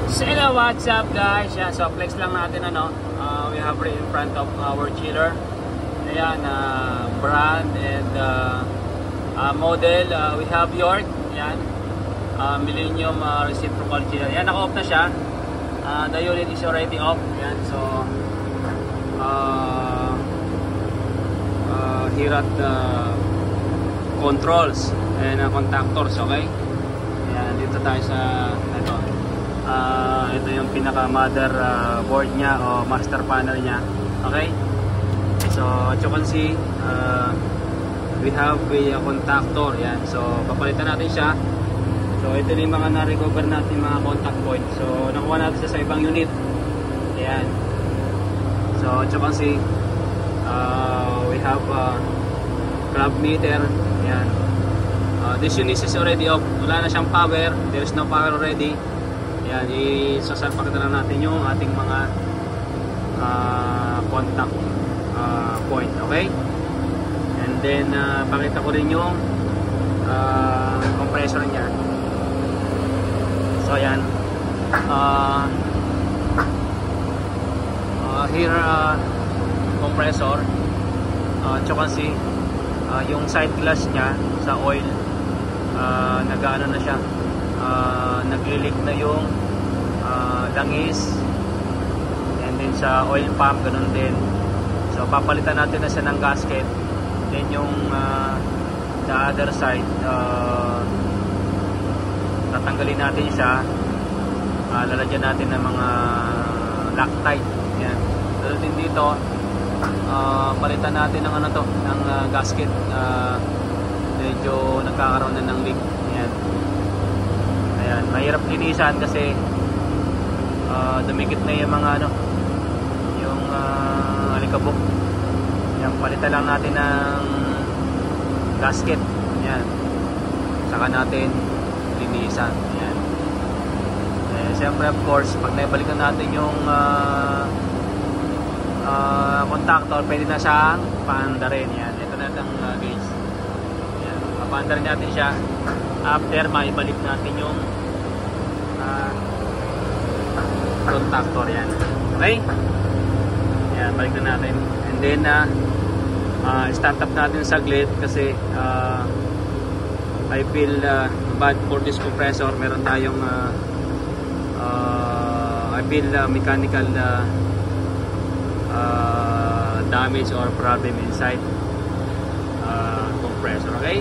So what's up guys? Yan, so flex lang natin ano. We have right in front of our chiller. Ayan, brand and model. We have York. Yan, Millennium reciprocal chiller. Yan, naka-off na siya. The unit is already off. Yan, so here at the controls and contactors. Okay. Yan, dito tayo sa ito yung pinaka mother board niya o master panel niya. Okay, so as you can see, we have a contactor. Yan, so papalitan natin siya. So ito yung mga na-recover natin mga contact point. So nakuha natin siya sa ibang unit. Yan, so as you can see, we have club meter. Yan, this unit is already off. Wala na siyang power. There is no power already. Yan, isasalpak na lang natin yung ating mga contact point. Okay, and then pakita ko rin yung compressor niya. So yan, here compressor, you can see yung side glass niya sa oil, nag-ano na siya, nag-leak na yung langis, and then sa oil pump ganun din. So papalitan natin na siya ng gasket. Then yung the other side, tatanggalin natin siya, lalagyan natin ng mga Loctite. Yan, dito din dito, palitan natin ng ano to, ng gasket. Medyo nagkakaroon na ng leak. Yan, ayan, mahirap linisan kasi dumikit na yung mga ano, yung alikabok. Yan, palitan lang natin ng gasket. Yan, saka natin linisan. Yan, siyempre of course pag naibalikan natin yung contactor, pwede na siyang paandarin. Yan, ito na ang gauge. Yan, papaandarin natin siya after maibalik natin yung contactor. Yan, okay, yan, balik na natin, and then start up natin saglit kasi I feel bad for this compressor. Meron tayong I feel mechanical damage or problem inside compressor. Okay,